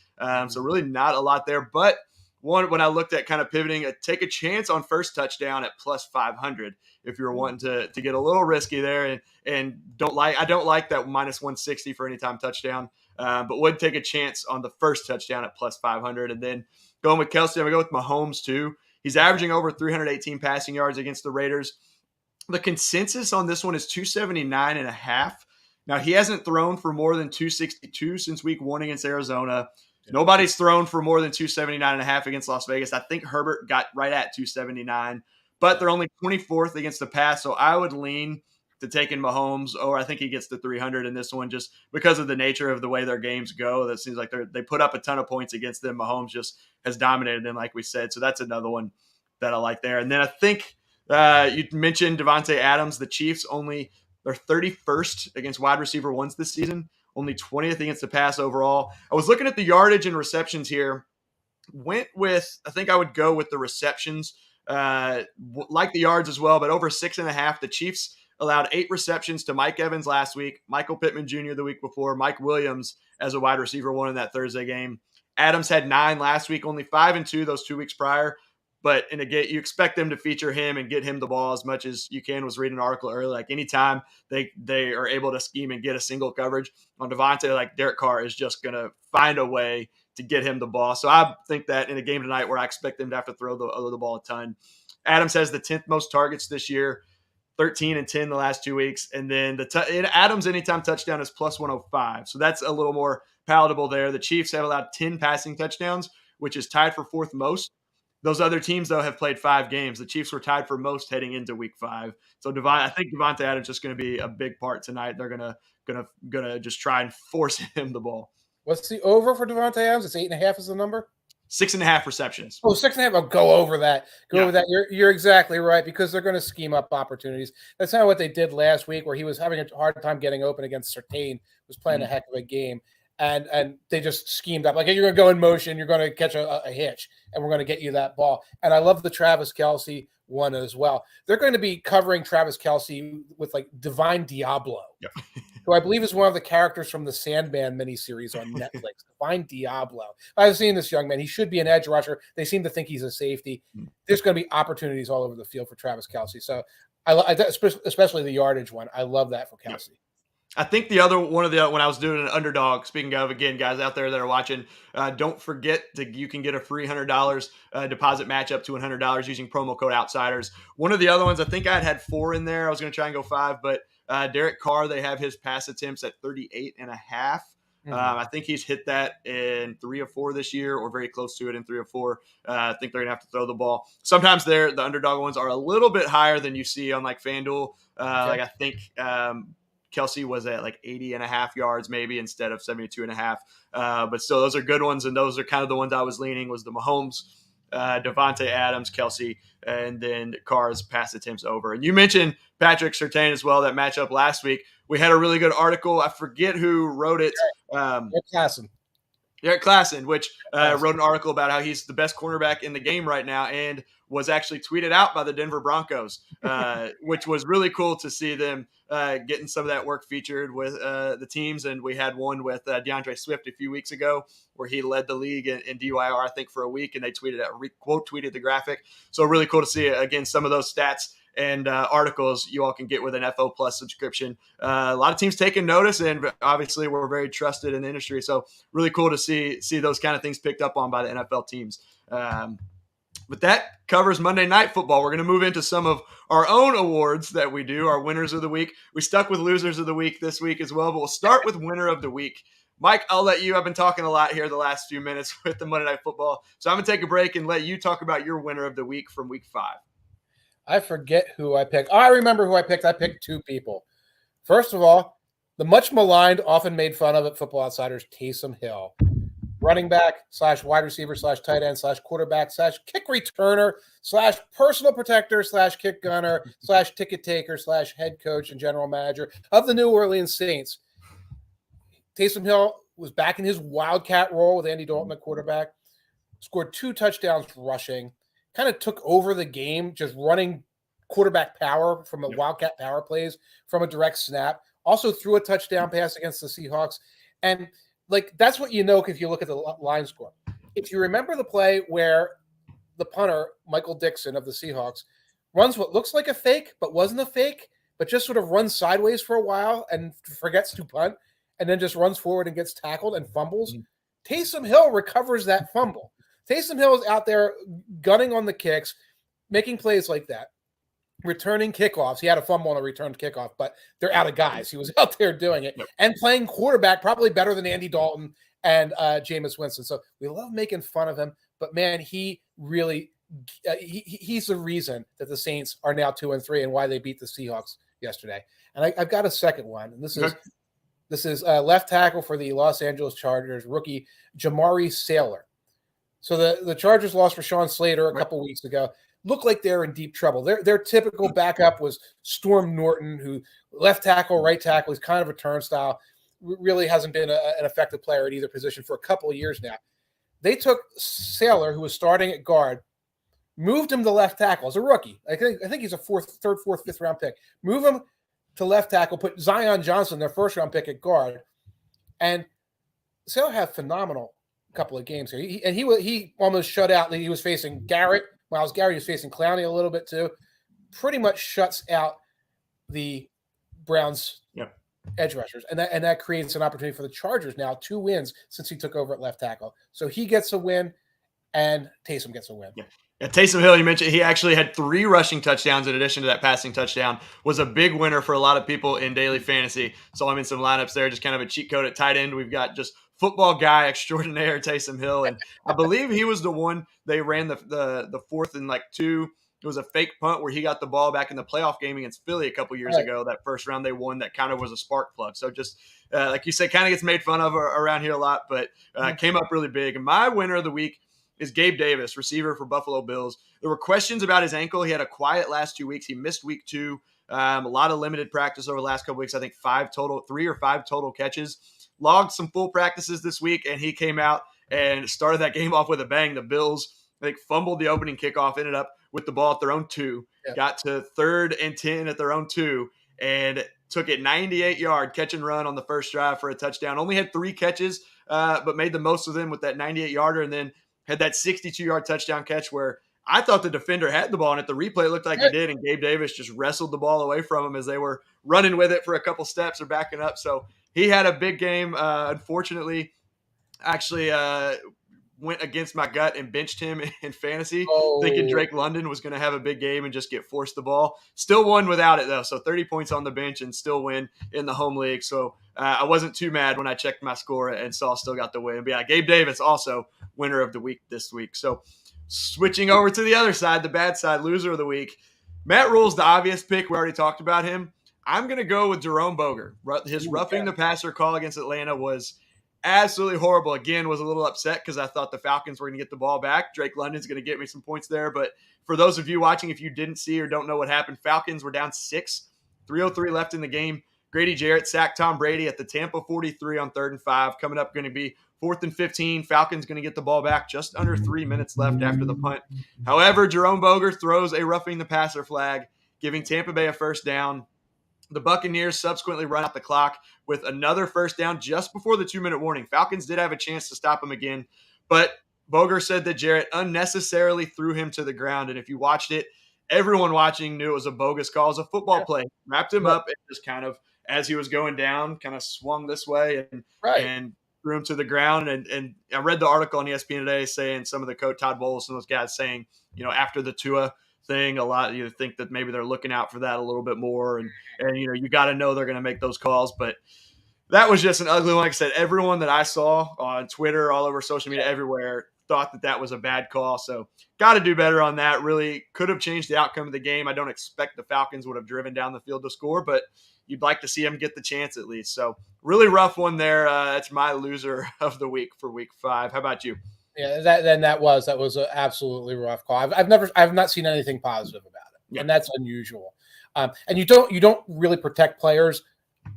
So really not a lot there. But when I looked at kind of pivoting, take a chance on first touchdown at +500 if you're wanting to get a little risky there and I don't like that -160 for anytime touchdown. But would take a chance on the first touchdown at +500. And then going with Kelce, I'm going to go with Mahomes too. He's averaging over 318 passing yards against the Raiders. The consensus on this one is 279.5. Now, he hasn't thrown for more than 262 since week 1 against Arizona. Nobody's thrown for more than 279.5 against Las Vegas. I think Herbert got right at 279, but they're only 24th against the pass. So I would lean to taking Mahomes, or I think he gets to 300 in this one just because of the nature of the way their games go. That seems like they put up a ton of points against them. Mahomes just has dominated them, like we said. So that's another one that I like there. And then I think you mentioned Devontae Adams. The Chiefs they're 31st against wide receiver ones this season, only 20th against the pass overall. I was looking at the yardage and receptions here. I think I would go with the receptions, like the yards as well, but over 6.5. The Chiefs allowed 8 receptions to Mike Evans last week, Michael Pittman Jr. the week before, Mike Williams as a wide receiver 1 in that Thursday game. Adams had 9 last week, only 5 and 2 those 2 weeks prior. But in a game, you expect them to feature him and get him the ball as much as you can. Was reading an article earlier, like anytime they are able to scheme and get a single coverage on Devontae, like Derek Carr is just going to find a way to get him the ball. So I think that in a game tonight where I expect them to have to throw the ball a ton, Adams has the 10th most targets this year, 13 and 10 the last 2 weeks. And then Adams anytime touchdown is plus 105. So that's a little more palatable there. The Chiefs have allowed 10 passing touchdowns, which is tied for 4th most. Those other teams, though, have played 5 games. The Chiefs were tied for most heading into week 5. So I think Devontae Adams is just going to be a big part tonight. They're gonna just try and force him the ball. What's the over for Devontae Adams? It's 8.5 is the number? 6.5 receptions. Oh, 6.5. I'll go over that. Over that. You're exactly right, because they're going to scheme up opportunities. That's not what they did last week, where he was having a hard time getting open against Surtain, was playing a heck of a game. And they just schemed up. Like, you're going to go in motion, you're going to catch a hitch, and we're going to get you that ball. And I love the Travis Kelce one as well. They're going to be covering Travis Kelce with, like, Divine Diablo, who I believe is one of the characters from the Sandman miniseries on Netflix. Divine Diablo. I've seen this young man. He should be an edge rusher. They seem to think he's a safety. There's going to be opportunities all over the field for Travis Kelce. So, especially the yardage one. I love that for Kelce. I think when I was doing an underdog, speaking of, again, guys out there that are watching, don't forget you can get a free $100 deposit match up to $100 using promo code Outsiders. One of the other ones, I think I had 4 in there. I was going to try and go 5, but Derek Carr, they have his pass attempts at 38.5. I think he's hit that in 3 or 4 this year, or very close to it in 3 or 4. I think they're going to have to throw the ball. Sometimes the underdog ones are a little bit higher than you see on like FanDuel. Like I think Kelce was at like 80.5 yards maybe instead of 72.5. But still, those are good ones. And those are kind of the ones I was leaning was the Mahomes, Devontae Adams, Kelce, and then Carr's pass attempts over. And you mentioned Patrick Surtain as well, that matchup last week. We had a really good article. I forget who wrote it. Eric Klassen, which wrote an article about how he's the best cornerback in the game right now and was actually tweeted out by the Denver Broncos, which was really cool to see them getting some of that work featured with the teams. And we had one with DeAndre Swift a few weeks ago where he led the league in DYR, I think, for a week, and they quote tweeted the graphic. So really cool to see, again, some of those stats and articles you all can get with an FO Plus subscription. A lot of teams taking notice, and obviously we're very trusted in the industry. So really cool to see those kind of things picked up on by the NFL teams. But that covers Monday Night Football. We're going to move into some of our own awards that we do, our winners of the week. We stuck with losers of the week this week as well, but we'll start with winner of the week. Mike, I'll let you. I've been talking a lot here the last few minutes with the Monday Night Football. So I'm going to take a break and let you talk about your winner of the week from week 5. I forget who I picked. I remember who I picked. I picked 2 people. First of all, the much maligned, often made fun of at Football Outsiders, Taysom Hill. Running back / wide receiver / tight end / quarterback / kick returner / personal protector / kick gunner / ticket taker / head coach and general manager of the New Orleans Saints. Taysom Hill was back in his wildcat role with Andy Dalton at quarterback, scored 2 touchdowns rushing, kind of took over the game, just running quarterback power from the wildcat power plays from a direct snap. Also threw a touchdown pass against the Seahawks. And like, that's what you know if you look at the line score. If you remember the play where the punter, Michael Dixon of the Seahawks, runs what looks like a fake, but wasn't a fake, but just sort of runs sideways for a while and forgets to punt, and then just runs forward and gets tackled and fumbles. Taysom Hill recovers that fumble. Taysom Hill is out there gunning on the kicks, making plays like that. returning kickoffs. He had a fumble on a returned kickoff, but they're out of guys. He was out there doing it and playing quarterback probably better than Andy Dalton and Jameis Winston. So we love making fun of him, but man, he really he's the reason that the Saints are now 2-3 and why they beat the Seahawks yesterday. And I've got a second one, and this is left tackle for the Los Angeles Chargers rookie Jamari Sailor. So the Chargers lost Rashawn Slater a couple weeks ago. Looked like they're in deep trouble. Their typical backup was Storm Norton, who left tackle, right tackle. He's kind of a turnstile. Really hasn't been an effective player at either position for a couple of years now. They took Sailor, who was starting at guard, moved him to left tackle as a rookie. I think he's a third, fourth, fifth round pick. Move him to left tackle, put Zion Johnson, their first round pick, at guard. And Sailor had a phenomenal couple of games here. He almost shut out. He was facing Garrett. Miles Garrett was facing Clowney a little bit too. Pretty much shuts out the Browns edge rushers. And that creates an opportunity for the Chargers now, 2 wins since he took over at left tackle. So he gets a win and Taysom gets a win. Yeah. Taysom Hill, you mentioned, he actually had 3 rushing touchdowns in addition to that passing touchdown. Was a big winner for a lot of people in daily fantasy. Saw him in some lineups there, just kind of a cheat code at tight end. We've got just football guy extraordinaire Taysom Hill, and I believe he was the one they ran the 4th and 2. It was a fake punt where he got the ball back in the playoff game against Philly a couple years ago. That first round they won, that kind of was a spark plug. So just like you said, kind of gets made fun of around here a lot, but came up really big. And my winner of the week is Gabe Davis, receiver for Buffalo Bills. There were questions about his ankle. He had a quiet last 2 weeks. He missed week 2. A lot of limited practice over the last couple weeks. I think 3 or 5 total catches. Logged some full practices this week, and he came out and started that game off with a bang. The Bills, fumbled the opening kickoff, ended up with the ball at their own 2, got to 3rd and 10 at their own 2, and took it 98-yard catch and run on the first drive for a touchdown. Only had 3 catches, but made the most of them with that 98-yarder, and then had that 62-yard touchdown catch where I thought the defender had the ball, and at the replay it looked like he did, and Gabe Davis just wrestled the ball away from him as they were running with it for a couple steps or backing up. So he had a big game. Unfortunately, actually went against my gut and benched him in fantasy, thinking Drake London was going to have a big game and just get forced the ball. Still won without it, though. So 30 points on the bench and still win in the home league. So I wasn't too mad when I checked my score and saw still got the win. But yeah, Gabe Davis also winner of the week this week. So switching over to the other side, the bad side, loser of the week. Matt Rhule's the obvious pick. We already talked about him. I'm going to go with Jerome Boger. His roughing the passer call against Atlanta was absolutely horrible. Again, was a little upset because I thought the Falcons were going to get the ball back. Drake London's going to get me some points there. But for those of you watching, if you didn't see or don't know what happened, Falcons were down 6, 3:03 left in the game. Grady Jarrett sacked Tom Brady at the Tampa 43 on 3rd and 5. Coming up, going to be 4th and 15. Falcons going to get the ball back just under 3 minutes left after the punt. However, Jerome Boger throws a roughing the passer flag, giving Tampa Bay a first down. The Buccaneers subsequently run out the clock with another first down just before the 2-minute warning. Falcons did have a chance to stop him again, but Boger said that Jarrett unnecessarily threw him to the ground. And if you watched it, everyone watching knew it was a bogus call. It was a football play. Wrapped him up and just kind of, as he was going down, kind of swung this way and threw him to the ground. And I read the article on ESPN today saying some of the coach, Todd Bowles, and those guys saying, after the Tua thing, a lot you think that maybe they're looking out for that a little bit more, and you got to know they're going to make those calls. But that was just an ugly one. Like I said, everyone that I saw on Twitter, all over social media, everywhere thought that was a bad call. So got to do better on that. Really could have changed the outcome of the game. I don't expect the Falcons would have driven down the field to score, but you'd like to see them get the chance at least. So really rough one there. That's my loser of the week for week 5. How about you? Yeah, that was an absolutely rough call. I've not seen anything positive about it, and that's unusual. And you don't really protect players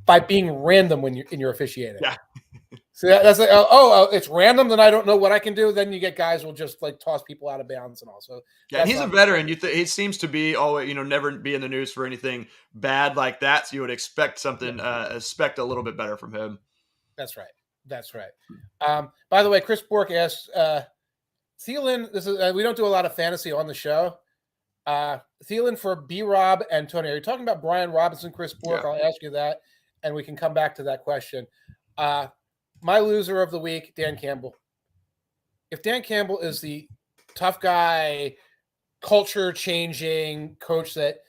by being random when you're officiating. Yeah. So that's like, it's random, then I don't know what I can do. Then you get guys will just toss people out of bounds and all. So yeah, he's a veteran. He seems to be always never be in the news for anything bad like that. So you would expect something, expect a little bit better from him. That's right. By the way, Chris Bork asked Thielen. This is we don't do a lot of fantasy on the show. Thielen for B-Rob and Tony. Are you talking about Brian Robinson, Chris Bork? Yeah. I'll ask you that, and we can come back to that question. My loser of the week, Dan Campbell. If Dan Campbell is the tough guy, culture-changing coach that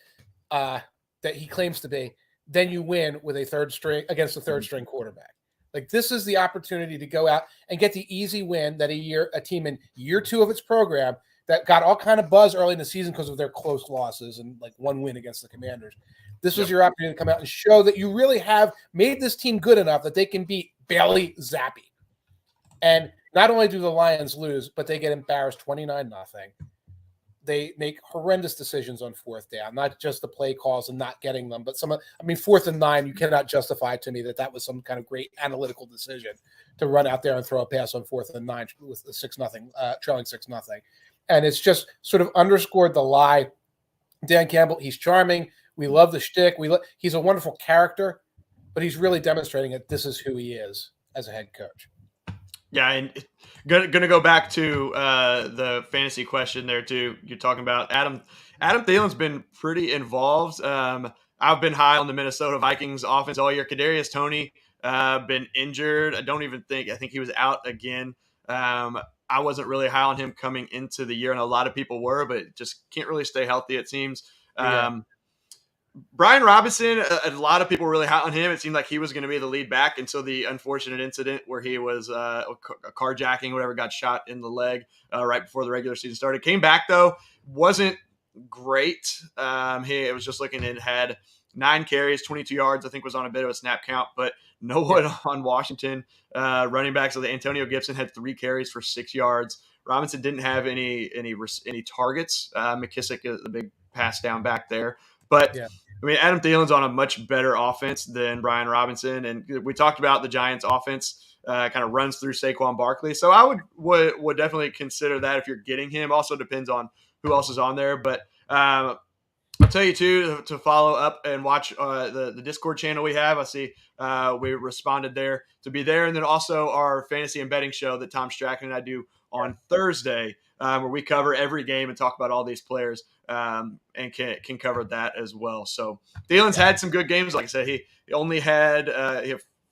that he claims to be, then you win with a third string against a third string quarterback. Like, this is the opportunity to go out and get the easy win that a team in year 2 of its program that got all kind of buzz early in the season because of their close losses and like one win against the Commanders. This was your opportunity to come out and show that you really have made this team good enough that they can beat Bailey Zappi. And not only do the Lions lose, but they get embarrassed 29-0. They make horrendous decisions on 4th down, not just the play calls and not getting them, but 4th and 9, you cannot justify to me that was some kind of great analytical decision to run out there and throw a pass on 4th and 9 with the 6-0, trailing 6-0. And it's just sort of underscored the lie. Dan Campbell, he's charming. We love the shtick. He's a wonderful character, but he's really demonstrating that this is who he is as a head coach. Yeah, and gonna go back to the fantasy question there too. You're talking about Adam Thielen's been pretty involved. I've been high on the Minnesota Vikings offense all year. Kadarius Toney been injured. I think he was out again. I wasn't really high on him coming into the year, and a lot of people were, but just can't really stay healthy, it seems. Brian Robinson, a lot of people were really hot on him. It seemed like he was going to be the lead back until the unfortunate incident where he was carjacking, whatever, got shot in the leg right before the regular season started. Came back, though, wasn't great. It was just looking and had 9 carries, 22 yards, I think was on a bit of a snap count, but no one on Washington. Running back, so the Antonio Gibson had 3 carries for 6 yards. Robinson didn't have any targets. McKissick is the big pass down back there. But, I mean, Adam Thielen's on a much better offense than Brian Robinson. And we talked about the Giants' offense kind of runs through Saquon Barkley. So I would definitely consider that if you're getting him. Also depends on who else is on there. But I'll tell you, too, to follow up and watch the Discord channel we have. I see we responded there to be there. And then also our fantasy and betting show that Tom Strachan and I do on Thursday, where we cover every game and talk about all these players and can cover that as well. So Thielen's had some good games. Like I said, he only had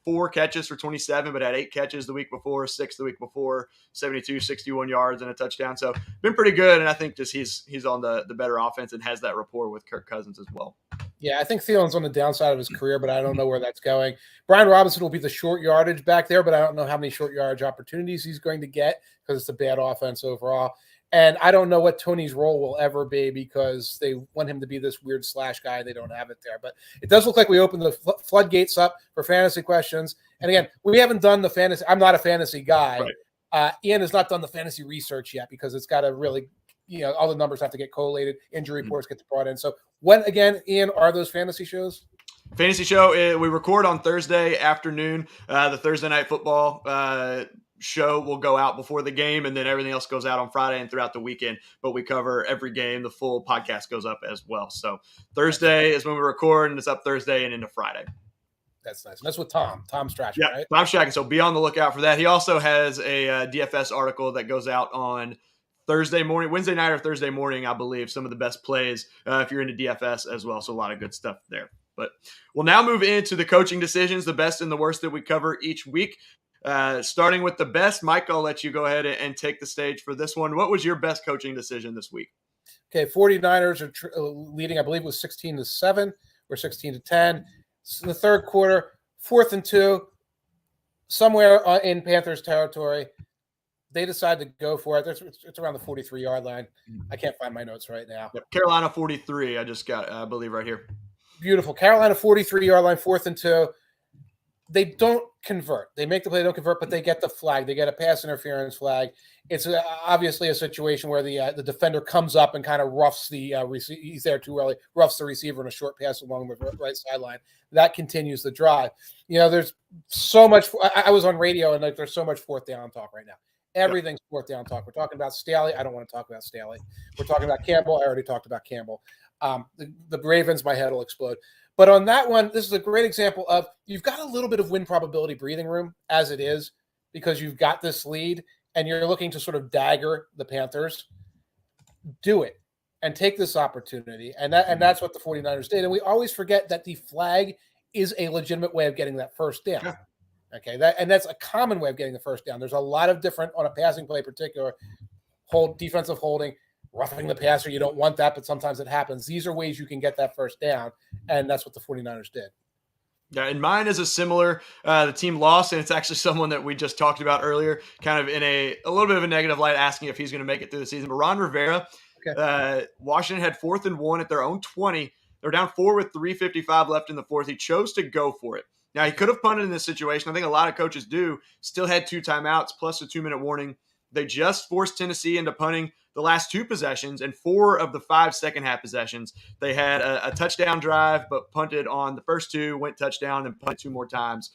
4 catches for 27, but had 8 catches the week before, 6 the week before, 72, 61 yards and a touchdown. So been pretty good. And I think just he's on the better offense and has that rapport with Kirk Cousins as well. Yeah, I think Thielen's on the downside of his career, but I don't know where that's going. Brian Robinson will be the short yardage back there, but I don't know how many short yardage opportunities he's going to get because it's a bad offense overall. And I don't know what Tony's role will ever be because they want him to be this weird slash guy. They don't have it there. But it does look like we opened the floodgates up for fantasy questions. And again, we haven't done the fantasy. I'm not a fantasy guy. Right. Ian has not done the fantasy research yet because it's got to really, all the numbers have to get collated. Injury reports get brought in. So when, again, Ian, are those fantasy shows? Fantasy show, we record on Thursday afternoon. The Thursday Night Football show will go out before the game, and then everything else goes out on Friday and throughout the weekend. But we cover every game. The full podcast goes up as well. So Thursday is when we record, and it's up Thursday and into Friday. That's nice. And that's with Tom Strachan, right? Tom Strachan. So be on the lookout for that. He also has a DFS article that goes out on Thursday morning, Wednesday night or Thursday morning, I believe. Some of the best plays if you're into DFS as well. So a lot of good stuff there. But we'll now move into the coaching decisions, the best and the worst that we cover each week. Starting with the best, Mike, I'll let you go ahead and take the stage for this one. What was your best coaching decision this week? Okay, 49ers are leading, I believe it was 16-7 or 16-10. In the third quarter, 4th and 2, somewhere in Panthers territory. They decide to go for it. It's around the 43-yard line. I can't find my notes right now. Yep. Carolina 43, I just got, I believe, right here. Beautiful. Carolina 43-yard line, 4th and 2. They don't convert. They make the play, they don't convert, but they get the flag. They get a pass interference flag. It's obviously a situation where the defender comes up and kind of roughs the he's there too early, roughs the receiver in a short pass along the right sideline. That continues the drive. There's so much. I was on radio and there's so much 4th down talk right now. Everything's 4th down talk. We're talking about Staley. I don't want to talk about Staley. We're talking about Campbell. I already talked about Campbell. The Ravens, my head will explode. But on that one, this is a great example of you've got a little bit of win probability breathing room as it is because you've got this lead and you're looking to sort of dagger the Panthers. Do it and take this opportunity. And that's what the 49ers did. And we always forget that the flag is a legitimate way of getting that first down. Yeah. Okay, that's a common way of getting the first down. There's a lot of different, on a passing play in particular, defensive holding. roughing the passer. You don't want that, but sometimes it happens. These are ways you can get that first down, and that's what the 49ers did. Yeah, and mine is a similar. The team lost, and it's actually someone that we just talked about earlier, kind of in a little bit of a negative light, asking if he's going to make it through the season. But Ron Rivera, Washington had 4th and 1 at their own 20. They're down 4 with 3:55 left in the fourth. He chose to go for it. Now, he could have punted in this situation. I think a lot of coaches do. Still had 2 timeouts plus a 2-minute warning. They just forced Tennessee into punting the last 2 possessions, and 4 of the 5 second-half possessions. They had a touchdown drive, but punted on the first 2, went touchdown, and punted 2 more times.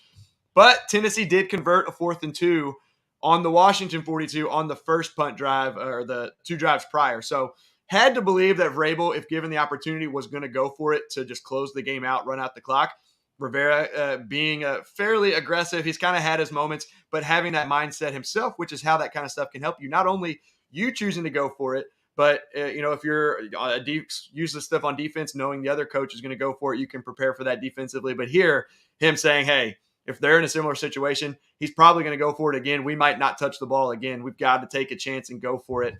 But Tennessee did convert a 4th and 2 on the Washington 42 on the first punt drive, or the 2 drives prior. So had to believe that Vrabel, if given the opportunity, was going to go for it to just close the game out, run out the clock. Rivera being fairly aggressive, he's kind of had his moments, but having that mindset himself, which is how that kind of stuff can help you. Not only you choosing to go for it, but if you're use the stuff on defense, knowing the other coach is going to go for it, you can prepare for that defensively. But here, him saying, hey, if they're in a similar situation, he's probably going to go for it again. We might not touch the ball again. We've got to take a chance and go for it.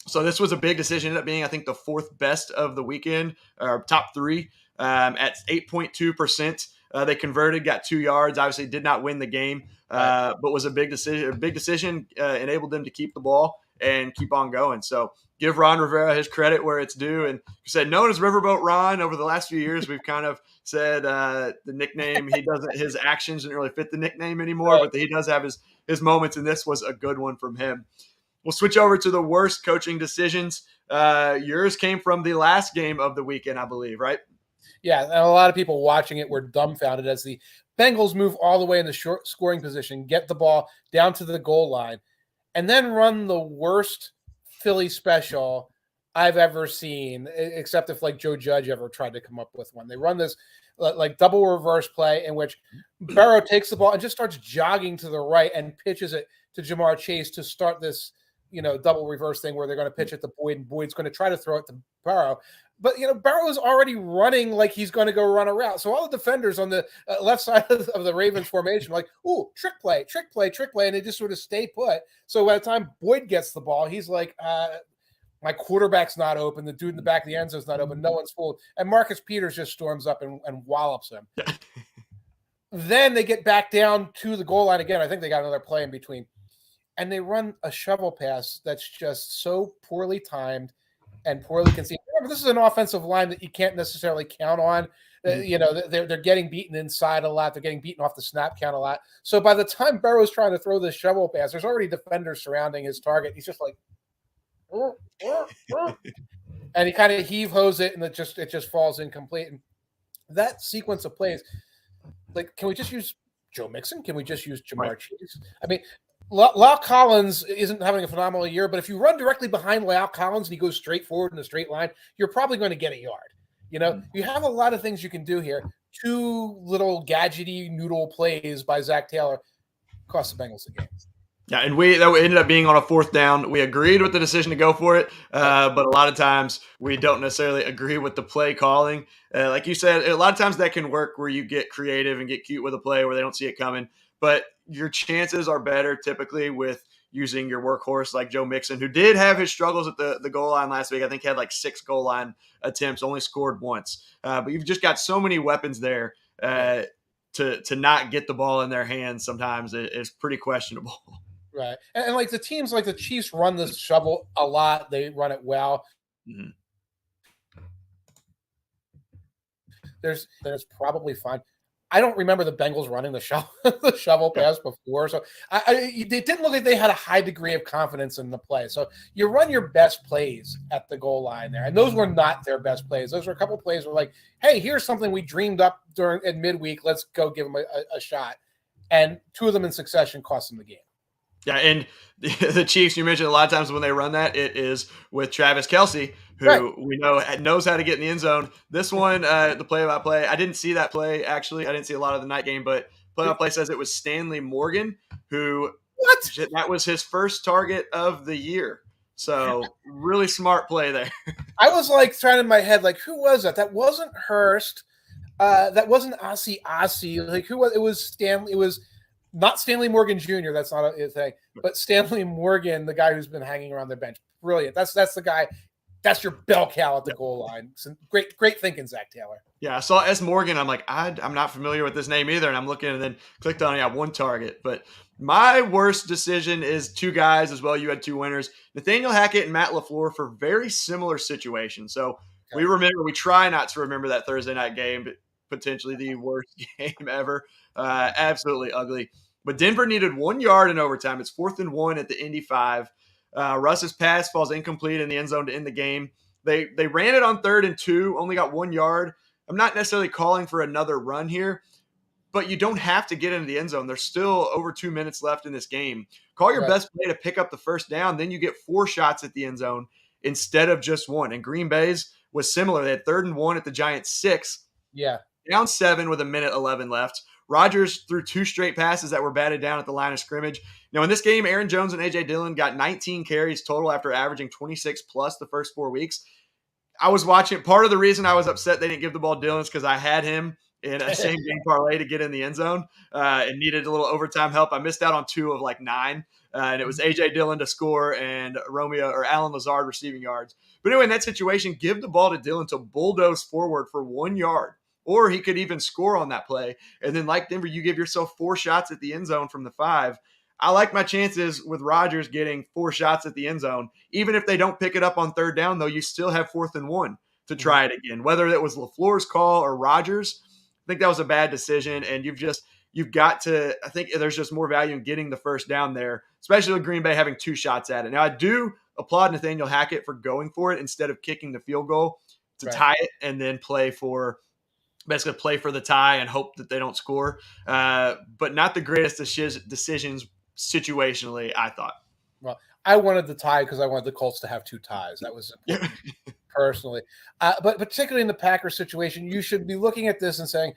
So this was a big decision. Ended up being, I think, the 4th best of the weekend, or top 3. At 8.2%. They converted, got 2 yards, obviously did not win the game, but was a big decision, enabled them to keep the ball and keep on going. So give Ron Rivera his credit where it's due. And you said, known as Riverboat Ron, over the last few years, we've kind of said the nickname, his actions didn't really fit the nickname anymore, but he does have his moments, and this was a good one from him. We'll switch over to the worst coaching decisions. Yours came from the last game of the weekend, I believe, right? Yeah, and a lot of people watching it were dumbfounded as the Bengals move all the way in the short scoring position, get the ball down to the goal line, and then run the worst Philly special I've ever seen, except if like Joe Judge ever tried to come up with one. They run this like double reverse play in which Burrow takes the ball and just starts jogging to the right and pitches it to Jamar Chase to start this, double reverse thing where they're going to pitch it to Boyd, and Boyd's going to try to throw it to Burrow. But, Burrow is already running like he's going to go run a route. So all the defenders on the left side of the Ravens formation are like, ooh, trick play. And they just sort of stay put. So by the time Boyd gets the ball, he's like, my quarterback's not open. The dude in the back of the end zone is not open. No one's fooled. And Marcus Peters just storms up and wallops him. Then they get back down to the goal line again. I think they got another play in between. And they run a shovel pass that's just so poorly timed and poorly conceived. Remember, this is an offensive line that you can't necessarily count on. They're getting beaten inside a lot. They're getting beaten off the snap count a lot. So by the time Burrow's trying to throw this shovel pass, there's already defenders surrounding his target. He's just like, and he kind of heave-hos it, and it just falls incomplete. And that sequence of plays, like, can we just use Joe Mixon? Can we just use Jamar Chase? I mean, La'el Collins isn't having a phenomenal year, but if you run directly behind La'el Collins and he goes straight forward in a straight line, you're probably going to get a yard. You have a lot of things you can do here. 2 little gadgety noodle plays by Zach Taylor cost the Bengals the game. Yeah, and that ended up being on a 4th down. We agreed with the decision to go for it, but a lot of times we don't necessarily agree with the play calling. Like you said, a lot of times that can work where you get creative and get cute with a play where they don't see it coming. But your chances are better typically with using your workhorse like Joe Mixon, who did have his struggles at the goal line last week. I think he had like 6 goal line attempts, only scored once. But you've just got so many weapons there to not get the ball in their hands sometimes is pretty questionable. Right. And like the teams like the Chiefs run this shovel a lot. They run it well. Mm-hmm. There's probably fine. I don't remember the Bengals running the shovel pass before. So it didn't look like they had a high degree of confidence in the play. So you run your best plays at the goal line there. And those were not their best plays. Those were a couple of plays where like, hey, here's something we dreamed up in midweek. Let's go give them a shot. And 2 of them in succession cost them the game. Yeah, and the Chiefs, you mentioned a lot of times when they run that, it is with Travis Kelce, who we know knows how to get in the end zone. This one, the play-by-play, I didn't see that play, actually. I didn't see a lot of the night game, but play-by-play says it was Stanley Morgan, who that was his first target of the year. So really smart play there. I was like trying in my head, like, who was that? That wasn't Hurst. That wasn't Asi. Like, who was it? Was Stanley. It was not Stanley Morgan Jr. That's not a thing, but Stanley Morgan, the guy who's been hanging around the bench. brilliant. That's the guy. That's your bell cow at the goal line. So great thinking, Zach Taylor. Yeah, I saw S. Morgan. I'm like, I'm not familiar with this name either. And I'm looking and then clicked on, one target. But my worst decision is two guys as well. You had two winners, Nathaniel Hackett and Matt LaFleur, for very similar situations. So we try not to remember that Thursday night game, but potentially the worst game ever. Absolutely ugly. But Denver needed 1 yard in overtime. It's 4th and 1 at the Indy 5. Russ's pass falls incomplete in the end zone to end the game. They ran it on 3rd and 2, only got 1 yard. I'm not necessarily calling for another run here, but you don't have to get into the end zone. There's still over 2 minutes left in this game. Call your best play to pick up the first down. Then you get 4 shots at the end zone instead of just 1. And Green Bay's was similar. They had 3rd and 1 at the Giants' 6. Yeah. Down 7 with 1:11 left. Rodgers threw 2 straight passes that were batted down at the line of scrimmage. Now, in this game, Aaron Jones and A.J. Dillon got 19 carries total after averaging 26 plus the first 4 weeks. I was watching. Part of the reason I was upset they didn't give the ball to Dillon is because I had him in a same game parlay to get in the end zone and needed a little overtime help. I missed out on 2 of 9, and it was A.J. Dillon to score and Alan Lazard receiving yards. But anyway, in that situation, give the ball to Dillon to bulldoze forward for 1 yard. Or he could even score on that play. And then, like Denver, you give yourself 4 shots at the end zone from the 5. I like my chances with Rodgers getting 4 shots at the end zone. Even if they don't pick it up on 3rd down, though, you still have 4th and 1 to try it again. Whether it was LaFleur's call or Rodgers, I think that was a bad decision. And you've got to – I think there's just more value in getting the first down there, especially with Green Bay having 2 shots at it. Now, I do applaud Nathaniel Hackett for going for it instead of kicking the field goal to tie it and then play for the tie and hope that they don't score. But not the greatest decisions situationally, I thought. Well, I wanted the tie because I wanted the Colts to have 2 ties. That was important personally. But particularly in the Packers situation, you should be looking at this and saying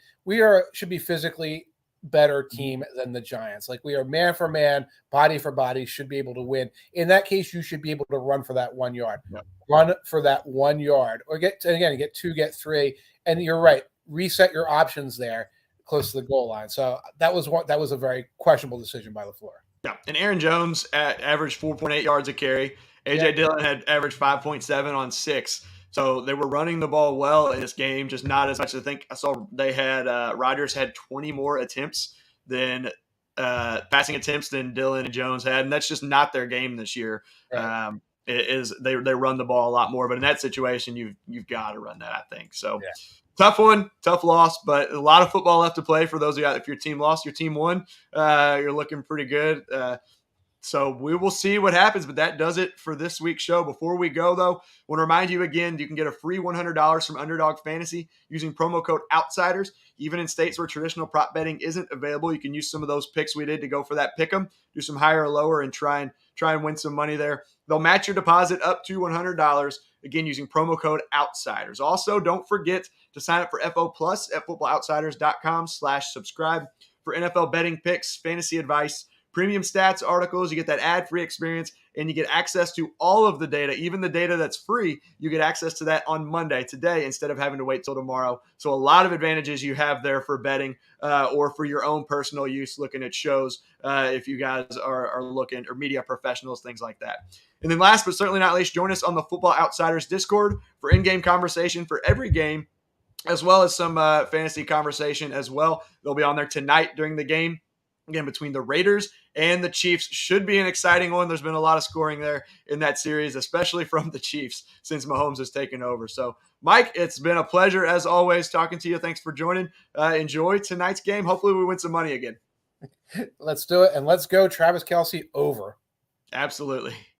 should be physically better team than the Giants. Like, we are man for man, body for body, should be able to win. In that case, you should be able to run for that 1 yard. Yep. Run for that 1 yard. Or get 2, get 3. And you're right. Reset your options there close to the goal line. So that was a very questionable decision by LaFleur. Yeah, and Aaron Jones averaged 4.8 yards a carry. A.J. Dillon had averaged 5.7 on 6. So they were running the ball well in this game, just not as much. I think I saw they had Rodgers had 20 more attempts than passing attempts than Dillon and Jones had, and that's just not their game this year. Right. They run the ball a lot more, but in that situation, you've got to run that, I think. So. Yeah. Tough one, tough loss, but a lot of football left to play for those of you. If your team lost, your team won. You're looking pretty good. So we will see what happens, but that does it for this week's show. Before we go, though, I want to remind you again, you can get a free $100 from Underdog Fantasy using promo code OUTSIDERS. Even in states where traditional prop betting isn't available, you can use some of those picks we did to go for that pick 'em, do some higher or lower, and try and win some money there. They'll match your deposit up to $100, again, using promo code OUTSIDERS. Also, don't forget to sign up for FO Plus at footballoutsiders.com/subscribe for NFL betting picks, fantasy advice, premium stats, articles. You get that ad-free experience, and you get access to all of the data, even the data that's free. You get access to that on Monday, today, instead of having to wait till tomorrow. So a lot of advantages you have there for betting or for your own personal use, looking at shows if you guys are looking, or media professionals, things like that. And then last but certainly not least, join us on the Football Outsiders Discord for in-game conversation for every game, as well as some fantasy conversation as well. They'll be on there tonight during the game. Again, between the Raiders and the Chiefs, should be an exciting one. There's been a lot of scoring there in that series, especially from the Chiefs since Mahomes has taken over. So, Mike, it's been a pleasure as always talking to you. Thanks for joining. Enjoy tonight's game. Hopefully we win some money again. Let's do it, and let's go Travis Kelce over. Absolutely.